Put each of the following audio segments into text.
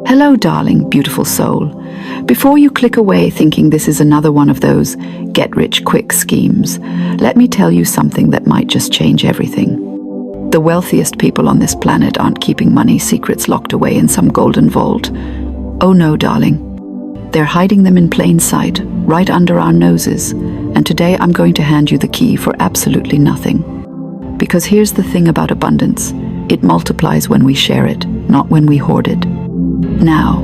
Hello, darling, beautiful soul. Before you click away thinking this is another one of those get-rich-quick schemes, let me tell you something that might just change everything. The wealthiest people on this planet aren't keeping money secrets locked away in some golden vault. Oh no, darling. They're hiding them in plain sight, right under our noses. And today I'm going to hand you the key for absolutely nothing. Because here's the thing about abundance. It multiplies when we share it, not when we hoard it. Now,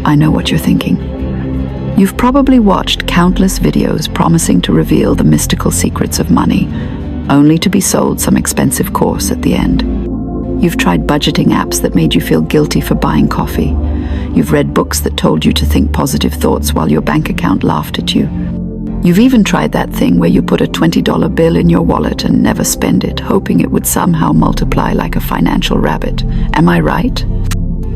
I know what you're thinking. You've probably watched countless videos promising to reveal the mystical secrets of money, only to be sold some expensive course at the end. You've tried budgeting apps that made you feel guilty for buying coffee. You've read books that told you to think positive thoughts while your bank account laughed at you. You've even tried that thing where you put a $20 bill in your wallet and never spend it, hoping it would somehow multiply like a financial rabbit. Am I right?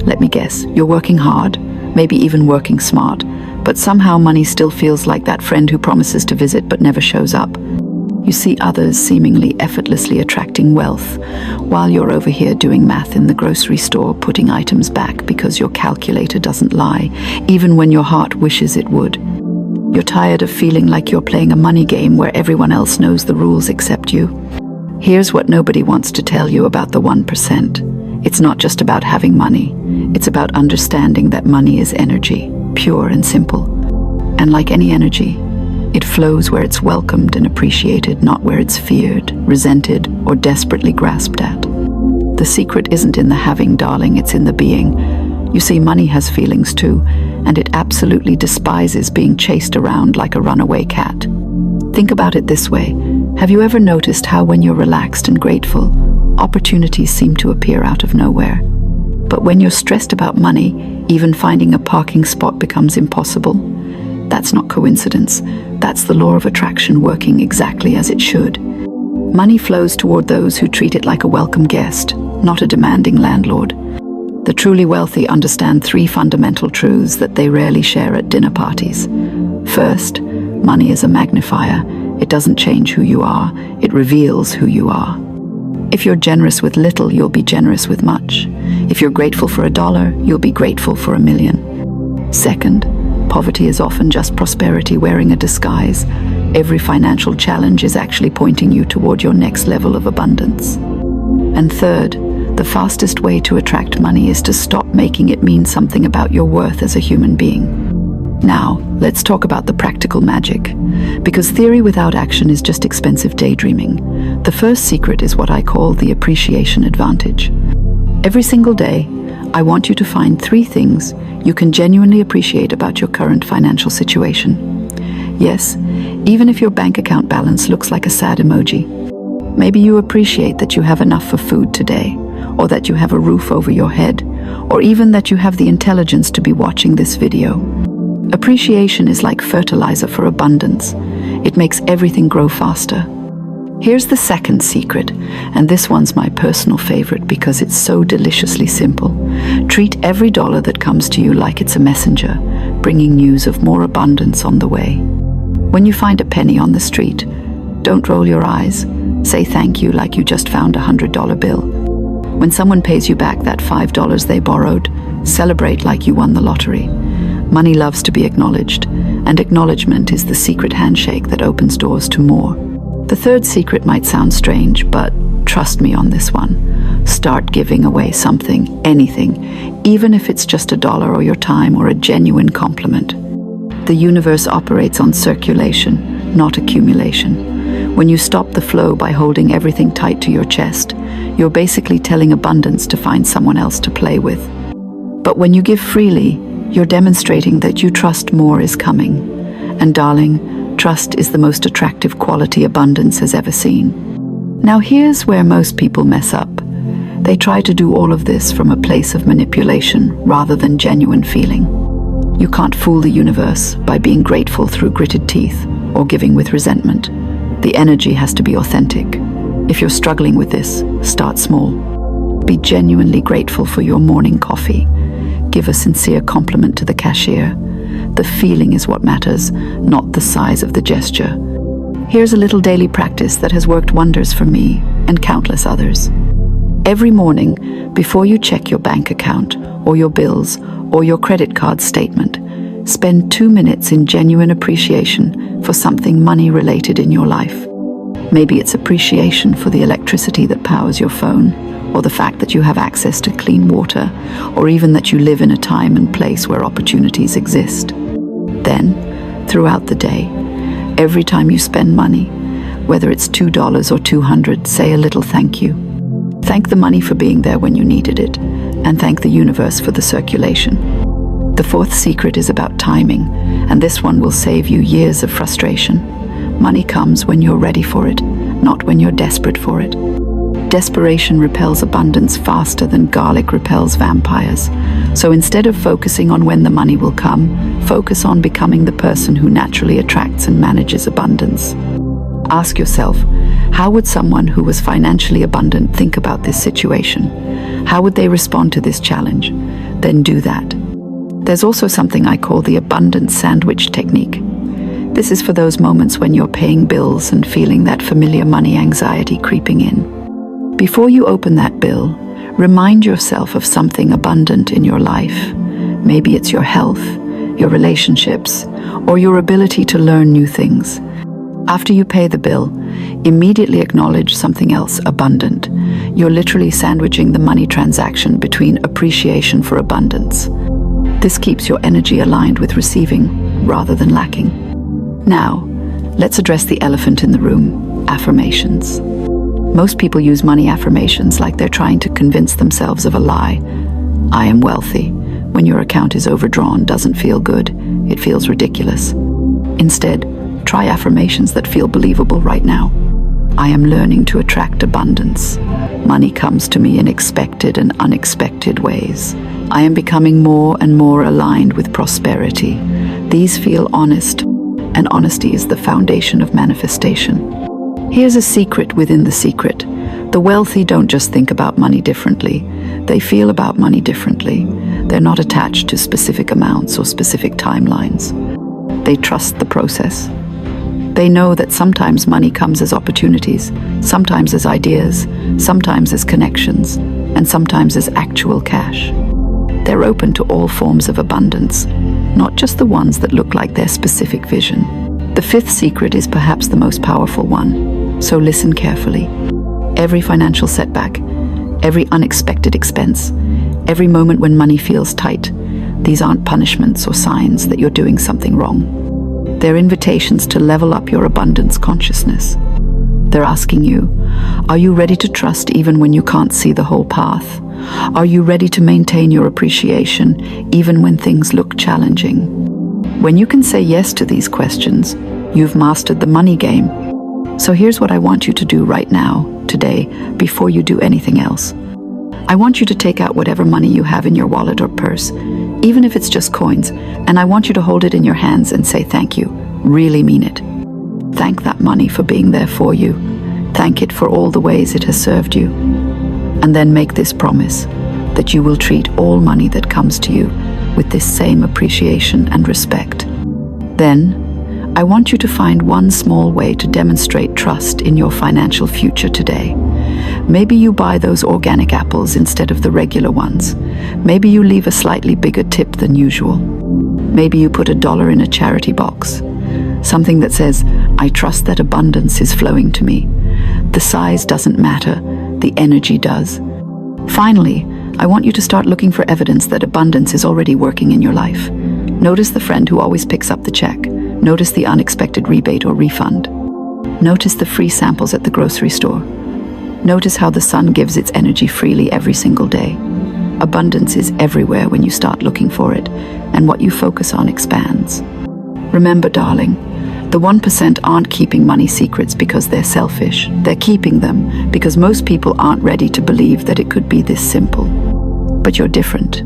Let me guess, you're working hard, maybe even working smart, but somehow money still feels like that friend who promises to visit but never shows up. You see others seemingly effortlessly attracting wealth, while you're over here doing math in the grocery store, putting items back because your calculator doesn't lie, even when your heart wishes it would. You're tired of feeling like you're playing a money game where everyone else knows the rules except you. Here's what nobody wants to tell you about the 1%. It's not just about having money. It's about understanding that money is energy, pure and simple. And like any energy, it flows where it's welcomed and appreciated, not where it's feared, resented, or desperately grasped at. The secret isn't in the having, darling, it's in the being. You see, money has feelings too, and it absolutely despises being chased around like a runaway cat. Think about it this way. Have you ever noticed how when you're relaxed and grateful, opportunities seem to appear out of nowhere? But when you're stressed about money, even finding a parking spot becomes impossible. That's not coincidence. That's the law of attraction working exactly as it should. Money flows toward those who treat it like a welcome guest, not a demanding landlord. The truly wealthy understand 3 fundamental truths that they rarely share at dinner parties. First, money is a magnifier. It doesn't change who you are, it reveals who you are. If you're generous with little, you'll be generous with much. If you're grateful for $1, you'll be grateful for $1 million. Second, poverty is often just prosperity wearing a disguise. Every financial challenge is actually pointing you toward your next level of abundance. And third, the fastest way to attract money is to stop making it mean something about your worth as a human being. Now, let's talk about the practical magic. Because theory without action is just expensive daydreaming. The first secret is what I call the appreciation advantage. Every single day, I want you to find 3 things you can genuinely appreciate about your current financial situation. Yes, even if your bank account balance looks like a sad emoji. Maybe you appreciate that you have enough for food today, or that you have a roof over your head, or even that you have the intelligence to be watching this video. Appreciation is like fertilizer for abundance. It makes everything grow faster. Here's the second secret, and this one's my personal favorite because it's so deliciously simple. Treat every dollar that comes to you like it's a messenger, bringing news of more abundance on the way. When you find a penny on the street, don't roll your eyes. Say thank you like you just found a $100 bill. When someone pays you back that $5 they borrowed, celebrate like you won the lottery. Money loves to be acknowledged, and acknowledgement is the secret handshake that opens doors to more. The third secret might sound strange, but trust me on this one. Start giving away something, anything, even if it's just $1 or your time or a genuine compliment. The universe operates on circulation, not accumulation. When you stop the flow by holding everything tight to your chest, you're basically telling abundance to find someone else to play with. But when you give freely, you're demonstrating that you trust more is coming. And darling, trust is the most attractive quality abundance has ever seen. Now here's where most people mess up. They try to do all of this from a place of manipulation rather than genuine feeling. You can't fool the universe by being grateful through gritted teeth or giving with resentment. The energy has to be authentic. If you're struggling with this, start small. Be genuinely grateful for your morning coffee. Give a sincere compliment to the cashier. The feeling is what matters, not the size of the gesture. Here's a little daily practice that has worked wonders for me and countless others. Every morning, before you check your bank account or your bills, or your credit card statement. Spend 2 minutes in genuine appreciation for something money-related in your life. Maybe it's appreciation for the electricity that powers your phone, or the fact that you have access to clean water, or even that you live in a time and place where opportunities exist. Then, throughout the day, every time you spend money, whether it's $2 or $200, say a little thank you. Thank the money for being there when you needed it, and thank the universe for the circulation. The fourth secret is about timing, and this one will save you years of frustration. Money comes when you're ready for it, not when you're desperate for it. Desperation repels abundance faster than garlic repels vampires. So instead of focusing on when the money will come, focus on becoming the person who naturally attracts and manages abundance. Ask yourself, how would someone who was financially abundant think about this situation? How would they respond to this challenge? Then do that. There's also something I call the abundance sandwich technique. This is for those moments when you're paying bills and feeling that familiar money anxiety creeping in. Before you open that bill, remind yourself of something abundant in your life. Maybe it's your health, your relationships, or your ability to learn new things. After you pay the bill, immediately acknowledge something else abundant. You're literally sandwiching the money transaction between appreciation for abundance. This keeps your energy aligned with receiving rather than lacking. Now, let's address the elephant in the room, affirmations. Most people use money affirmations like they're trying to convince themselves of a lie. I am wealthy. When your account is overdrawn, doesn't feel good. It feels ridiculous. Instead, try affirmations that feel believable right now. I am learning to attract abundance. Money comes to me in expected and unexpected ways. I am becoming more and more aligned with prosperity. These feel honest, and honesty is the foundation of manifestation. Here's a secret within the secret. The wealthy don't just think about money differently. They feel about money differently. They're not attached to specific amounts or specific timelines. They trust the process. They know that sometimes money comes as opportunities, sometimes as ideas, sometimes as connections, and sometimes as actual cash. They're open to all forms of abundance, not just the ones that look like their specific vision. The fifth secret is perhaps the most powerful one, so listen carefully. Every financial setback, every unexpected expense, every moment when money feels tight, these aren't punishments or signs that you're doing something wrong. They're invitations to level up your abundance consciousness. They're asking you, are you ready to trust even when you can't see the whole path? Are you ready to maintain your appreciation even when things look challenging? When you can say yes to these questions, you've mastered the money game. So here's what I want you to do right now, today, before you do anything else. I want you to take out whatever money you have in your wallet or purse, even if it's just coins, and I want you to hold it in your hands and say thank you. Really mean it. Thank that money for being there for you. Thank it for all the ways it has served you. And then make this promise that you will treat all money that comes to you with this same appreciation and respect. Then, I want you to find one small way to demonstrate trust in your financial future today. Maybe you buy those organic apples instead of the regular ones. Maybe you leave a slightly bigger tip than usual. Maybe you put $1 in a charity box. Something that says, I trust that abundance is flowing to me. The size doesn't matter, the energy does. Finally, I want you to start looking for evidence that abundance is already working in your life. Notice the friend who always picks up the check. Notice the unexpected rebate or refund. Notice the free samples at the grocery store. Notice how the sun gives its energy freely every single day. Abundance is everywhere when you start looking for it, and what you focus on expands. Remember, darling, the 1% aren't keeping money secrets because they're selfish. They're keeping them because most people aren't ready to believe that it could be this simple. But you're different.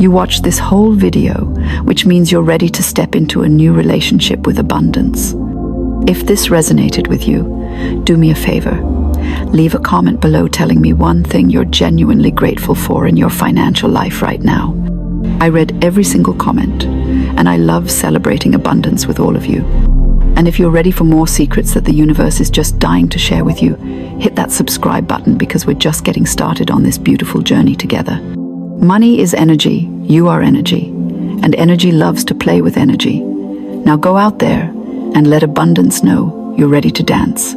You watched this whole video, which means you're ready to step into a new relationship with abundance. If this resonated with you, do me a favor. Leave a comment below telling me one thing you're genuinely grateful for in your financial life right now. I read every single comment, and I love celebrating abundance with all of you. And if you're ready for more secrets that the universe is just dying to share with you, hit that subscribe button because we're just getting started on this beautiful journey together. Money is energy, you are energy, and energy loves to play with energy. Now go out there and let abundance know you're ready to dance.